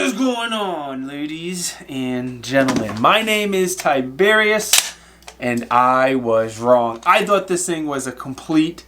What is going on, ladies and gentlemen? My name is Tiberious, and I was wrong. I thought this thing was a complete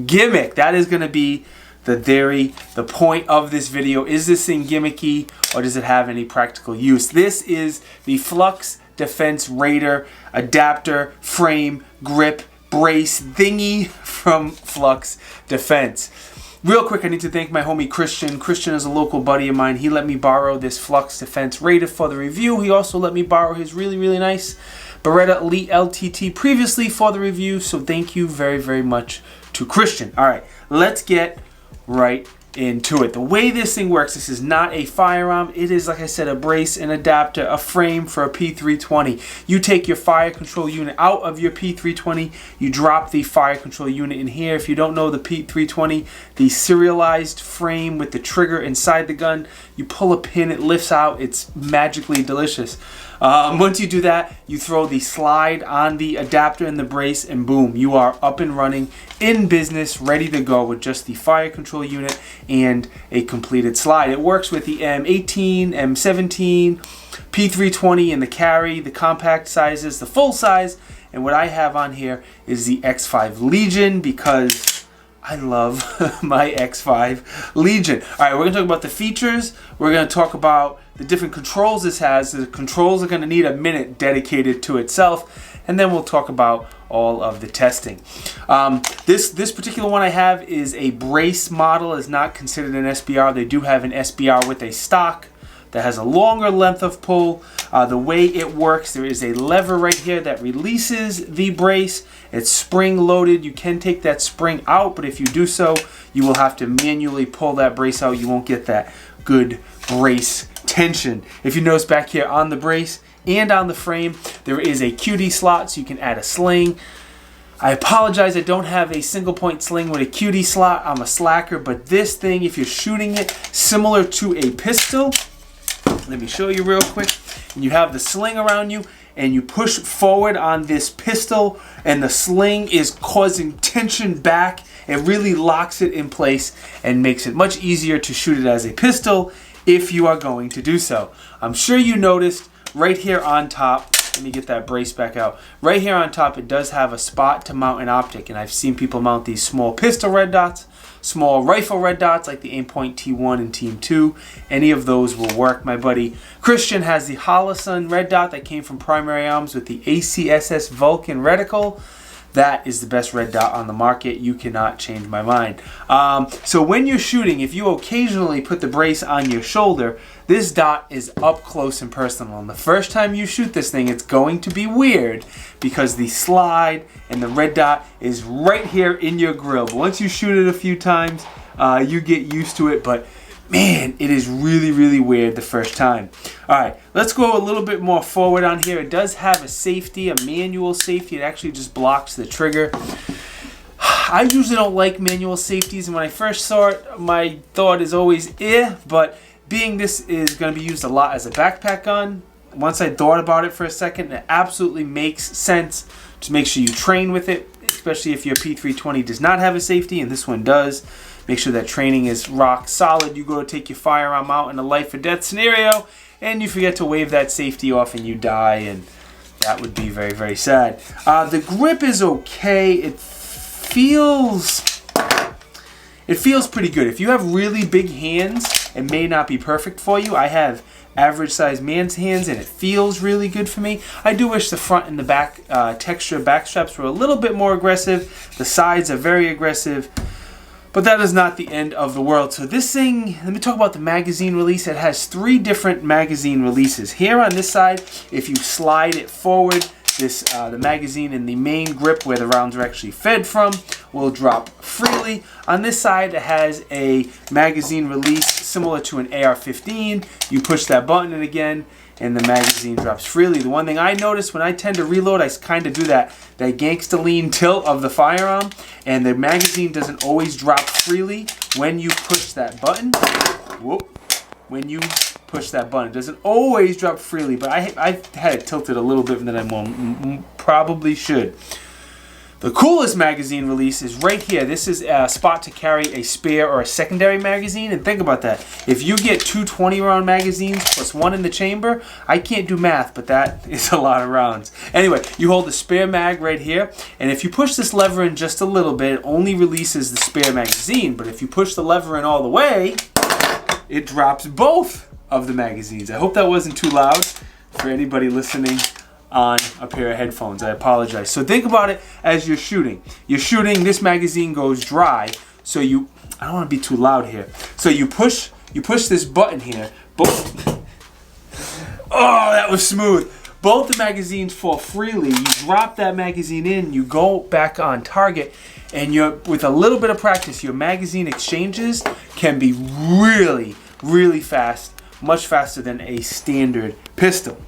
gimmick. That is going to be the point of this video. Is this thing gimmicky, or does it have any practical use? This is the Flux Defense Raider adapter, frame, grip, brace thingy from Flux Defense. Real quick, I need to thank my homie Christian. Christian is a local buddy of mine. He let me borrow this Flux Defense Raider for the review. He also let me borrow his really nice Beretta Elite LTT previously for the review. So thank you very much to Christian. All right, let's get right into it. The way this thing works, this is not a firearm. It is, like I said, a brace, an adapter, a frame for a P320. You take your fire control unit out of your P320. You drop the fire control unit in here. If you don't know the P320, the serialized frame with the trigger inside the gun, you pull a pin, it lifts out. It's magically delicious. Once you do that, you throw the slide on the adapter and the brace, and boom, you are up and running, in business, ready to go with just the fire control unit and a completed slide. It works with the M18, M17, P320, and the carry, the compact sizes, the full size, and what I have on here is the X5 Legion because I love my X5 Legion. All right, we're going to talk about the features. We're going to talk about the different controls this has. The controls are going to need a minute dedicated to itself, and then we'll talk about all of the testing. This particular one I have is a brace model. Is not considered an SBR. They do have an SBR with a stock that has a longer length of pull. The way it works, there is a lever right here that releases the brace. It's spring loaded. You can take that spring out, but if you do so, you will have to manually pull that brace out. You won't get that good brace tension. If you notice back here on the brace and on the frame, there is a QD slot, so you can add a sling. I apologize, I don't have a single point sling with a QD slot. I'm a slacker, but this thing, if you're shooting it similar to a pistol, let me show you real quick. You have the sling around you, and you push forward on this pistol, and the sling is causing tension back. It really locks it in place and makes it much easier to shoot it as a pistol if you are going to do so. I'm sure you noticed right here on top, let me get that brace back out. Right here on top, it does have a spot to mount an optic, and I've seen people mount these small pistol red dots, small rifle red dots like the Aimpoint T1 and Team 2. Any of those will work. My buddy Christian has the Holosun red dot that came from Primary Arms with the ACSS Vulcan reticle. That is the best red dot on the market. You cannot change my mind. So when you're shooting, if you occasionally put the brace on your shoulder, this dot is up close and personal. And the first time you shoot this thing, it's going to be weird because the slide and the red dot is right here in your grill. But once you shoot it a few times, you get used to it. But man, it is really weird the first time. All right, let's go a little bit more forward on here. It does have a safety, a manual safety. It actually just blocks the trigger. I usually don't like manual safeties, and when I first saw it, my thought is always but being this is going to be used a lot as a backpack gun, once I thought about it for a second, it absolutely makes sense to make sure you train with it, especially if your P320 does not have a safety, and this one does. Make sure that training is rock solid. You go to take your firearm out in a life or death scenario, and you forget to wave that safety off and you die, and that would be very sad. The grip is okay. It feels pretty good. If you have really big hands, it may not be perfect for you. I have average sized man's hands, and it feels really good for me. I do wish the front and the back texture back straps were a little bit more aggressive. The sides are very aggressive. But that is not the end of the world. So this thing, let me talk about the magazine release. It has 3 different magazine releases. Here on this side, if you slide it forward, the magazine in the main grip where the rounds are actually fed from will drop freely. On this side, it has a magazine release similar to an AR-15. You push that button in again, and the magazine drops freely. The one thing I notice when I tend to reload, I kind of do that gangsta lean tilt of the firearm, and the magazine doesn't always drop freely when you push that button. Whoop. When you push that button, it doesn't always drop freely, but I had it tilted a little bit than I probably should. The coolest magazine release is right here. This is a spot to carry a spare or a secondary magazine. And think about that. If you get two 20-round magazines plus one in the chamber, I can't do math, but that is a lot of rounds. Anyway, you hold the spare mag right here. And if you push this lever in just a little bit, it only releases the spare magazine. But if you push the lever in all the way, it drops both of the magazines. I hope that wasn't too loud for anybody listening on a pair of headphones. I apologize. So think about it as you're shooting. You're shooting, this magazine goes dry, so I don't want to be too loud here. So you push this button here. Oh, that was smooth. Both the magazines fall freely. You drop that magazine in, you go back on target, and with a little bit of practice, your magazine exchanges can be really, really fast, much faster than a standard pistol.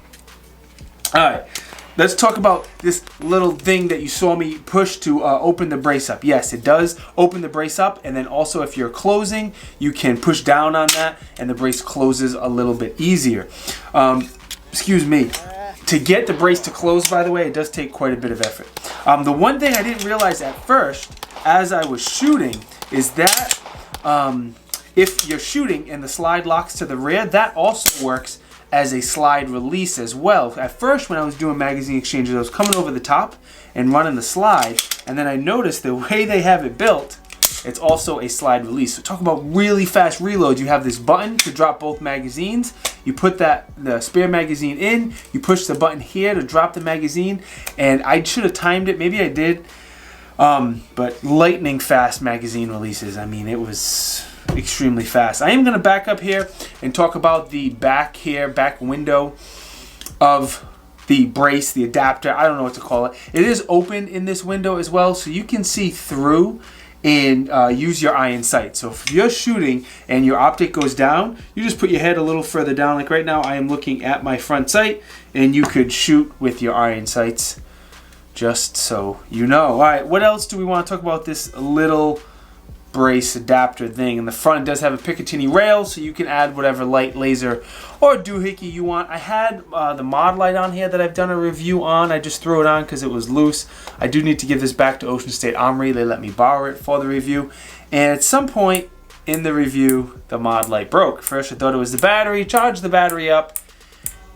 Alright, let's talk about this little thing that you saw me push to open the brace up. Yes, it does open the brace up, and then also if you're closing, you can push down on that and the brace closes a little bit easier. Excuse me. To get the brace to close, by the way, it does take quite a bit of effort. The one thing I didn't realize at first as I was shooting is that if you're shooting and the slide locks to the rear, that also works as a slide release as well. At first, when I was doing magazine exchanges, I was coming over the top and running the slide, and then I noticed the way they have it built, it's also a slide release. So talk about really fast reloads. You have this button to drop both magazines. You put the spare magazine in, you push the button here to drop the magazine, and I should have timed it, maybe I did, but lightning fast magazine releases. I mean, it was extremely fast. I am going to back up here and talk about the back window of the brace, the adapter. I don't know what to call it. It is open in this window as well, so you can see through and use your eye in sight. So if you're shooting and your optic goes down, you just put your head a little further down. Like right now, I am looking at my front sight, and you could shoot with your eye in sights, just so you know. All right, what else do we want to talk about this little brace adapter thing? In the front, it does have a Picatinny rail, so you can add whatever light, laser, or doohickey you want. I had the mod light on here that I've done a review on. I just threw it on because it was loose. I do need to give this back to Ocean State Armory. They let me borrow it for the review, and at some point in the review, the mod light broke. First, I thought it was the battery. Charged the battery up,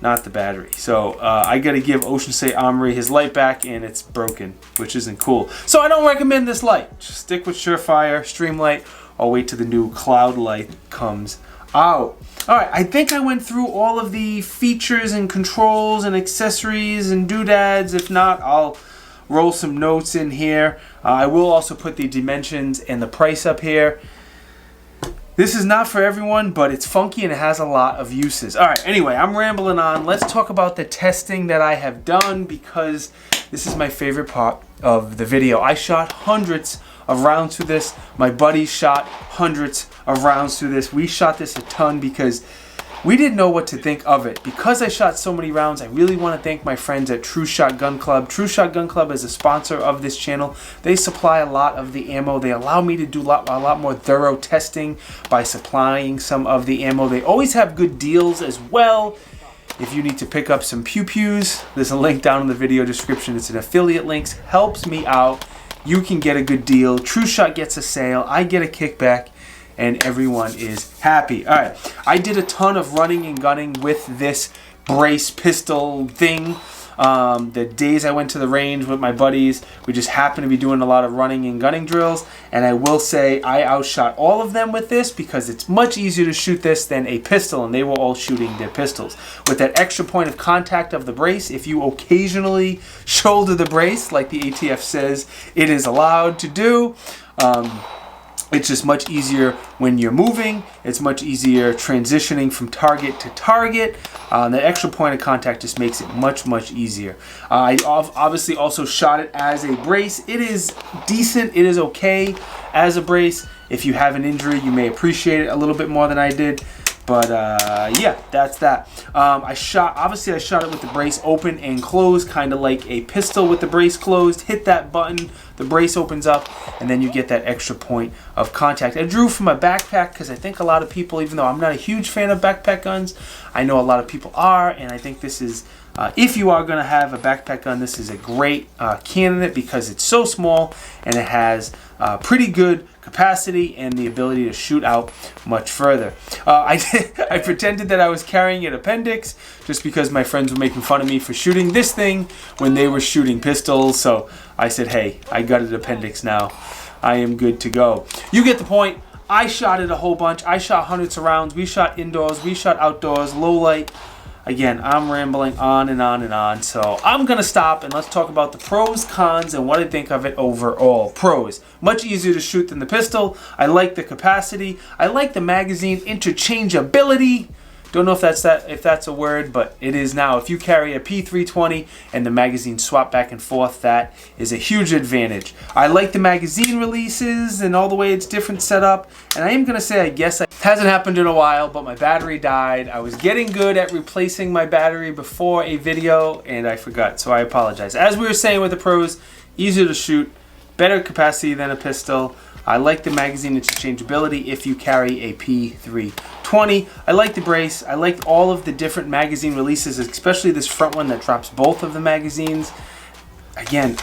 not the battery. So I got to give Ocean State Armory his light back, and it's broken, which isn't cool. So I don't recommend this light. Just stick with Surefire, Streamlight, or wait till the new Cloud light comes out. Alright, I think I went through all of the features and controls and accessories and doodads. If not, I'll roll some notes in here. I will also put the dimensions and the price up here. This is not for everyone, but it's funky and it has a lot of uses. Alright, anyway, I'm rambling on. Let's talk about the testing that I have done, because this is my favorite part of the video. I shot hundreds of rounds through this. My buddies shot hundreds of rounds through this. We shot this a ton because we didn't know what to think of it. Because I shot so many rounds, I really want to thank my friends at True Shot Gun Club. True Shot Gun Club is a sponsor of this channel. They supply a lot of the ammo. They allow me to do a lot more thorough testing by supplying some of the ammo. They always have good deals as well. If you need to pick up some pew-pews, there's a link down in the video description. It's an affiliate link. Helps me out. You can get a good deal. True Shot gets a sale. I get a kickback. And everyone is happy. All right, I did a ton of running and gunning with this brace pistol thing. The days I went to the range with my buddies, we just happened to be doing a lot of running and gunning drills. And I will say I outshot all of them with this because it's much easier to shoot this than a pistol, and they were all shooting their pistols. With that extra point of contact of the brace, if you occasionally shoulder the brace, like the ATF says it is allowed to do, it's just much easier when you're moving. It's much easier transitioning from target to target. The extra point of contact just makes it much, much easier. I obviously also shot it as a brace. It is decent. It is okay as a brace. If you have an injury, you may appreciate it a little bit more than I did. But yeah, that's that. I shot it with the brace open and closed, kind of like a pistol with the brace closed. Hit that button, the brace opens up, and then you get that extra point of contact. I drew from a backpack because I think a lot of people, even though I'm not a huge fan of backpack guns, I know a lot of people are, and I think this is, if you are going to have a backpack gun, this is a great candidate because it's so small and it has pretty good capacity and the ability to shoot out much further. I pretended that I was carrying an appendix just because my friends were making fun of me for shooting this thing when they were shooting pistols, so I said, hey, I got an appendix now. I am good to go. You get the point. I shot it a whole bunch. I shot hundreds of rounds. We shot indoors. We shot outdoors, low light. Again, I'm rambling on and on and on, so I'm going to stop and let's talk about the pros, cons, and what I think of it overall. Pros: much easier to shoot than the pistol. I like the capacity. I like the magazine interchangeability. Don't know if that's a word, but it is now. If you carry a P320 and the magazine swap back and forth, that is a huge advantage. I like the magazine releases and all the way it's different setup. And I am going to say, I guess it hasn't happened in a while, but my battery died. I was getting good at replacing my battery before a video, and I forgot, so I apologize. As we were saying with the pros, easier to shoot, better capacity than a pistol. I like the magazine interchangeability if you carry a P320. I like the brace. I like all of the different magazine releases, especially this front one that drops both of the magazines. Again,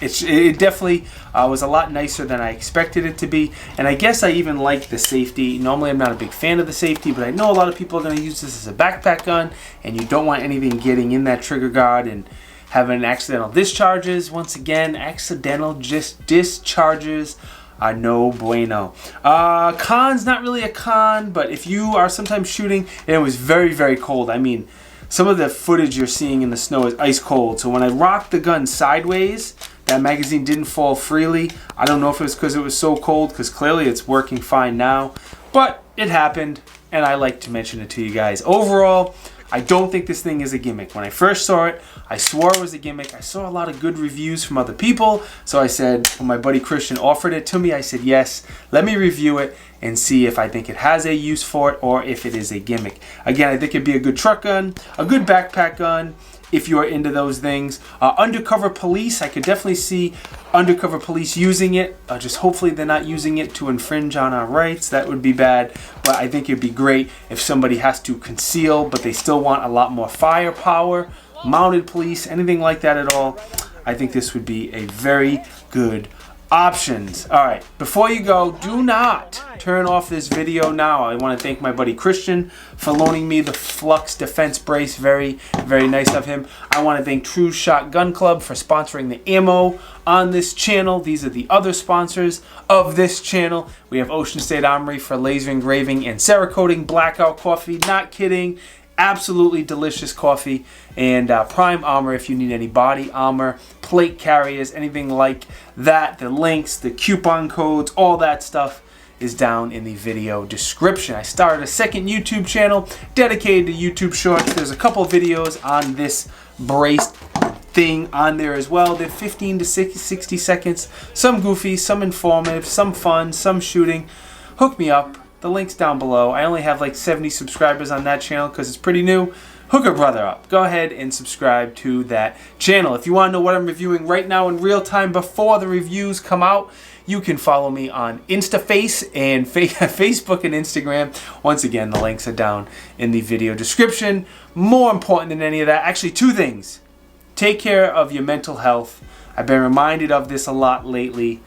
it definitely was a lot nicer than I expected it to be. And I guess I even like the safety. Normally I'm not a big fan of the safety, but I know a lot of people are going to use this as a backpack gun, and you don't want anything getting in that trigger guard and having accidental discharges. Once again, accidental discharges are no bueno. Cons, not really a con, but if you are sometimes shooting and it was very, very cold, I mean, some of the footage you're seeing in the snow is ice cold. So when I rocked the gun sideways, that magazine didn't fall freely. I don't know if it was because it was so cold, because clearly it's working fine now, but it happened, and I like to mention it to you guys. Overall, I don't think this thing is a gimmick. When I first saw it, I swore it was a gimmick. I saw a lot of good reviews from other people, so I said, when my buddy Christian offered it to me, I said, yes, let me review it and see if I think it has a use for it or if it is a gimmick. Again, I think it'd be a good truck gun, a good backpack gun, if you are into those things. Undercover police, I could definitely see undercover police using it. Just hopefully they're not using it to infringe on our rights. That would be bad. But I think it'd be great if somebody has to conceal, but they still want a lot more firepower. Mounted police, anything like that at all. I think this would be a very good options. All right, before you go, do not turn off this video now. I want to thank my buddy Christian for loaning me the Flux Defense Brace. Very, very nice of him. I want to thank True Shot Gun Club for sponsoring the ammo on this channel. These are the other sponsors of this channel. We have Ocean State Armory for laser engraving and Cerakoting Blackout Coffee. Not kidding. Absolutely delicious coffee. And Prime Armor if you need any body armor, plate carriers, anything like that. The links, the coupon codes, all that stuff is down in the video description. I started a second YouTube channel dedicated to YouTube Shorts. There's a couple videos on this brace thing on there as well. They're 15 to 60 seconds. Some goofy, some informative, some fun, some shooting. Hook me up. The link's down below. I only have like 70 subscribers on that channel because it's pretty new. Hook a brother up. Go ahead and subscribe to that channel. If you want to know what I'm reviewing right now in real time before the reviews come out, you can follow me on InstaFace and Facebook and Instagram. Once again, the links are down in the video description. More important than any of that, actually two things. Take care of your mental health. I've been reminded of this a lot lately.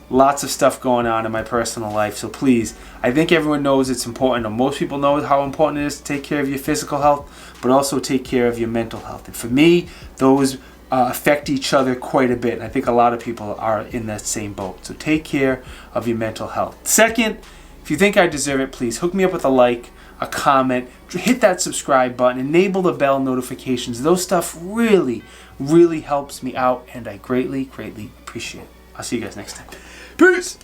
Lots of stuff going on in my personal life, so please, I think everyone knows it's important, or most people know how important it is to take care of your physical health, but also take care of your mental health. And for me, those affect each other quite a bit, and I think a lot of people are in that same boat. So take care of your mental health. Second, if you think I deserve it, please hook me up with a like, a comment, hit that subscribe button, enable the bell notifications. Those stuff really, really helps me out, and I greatly, greatly appreciate it. I'll see you guys next time. Peace!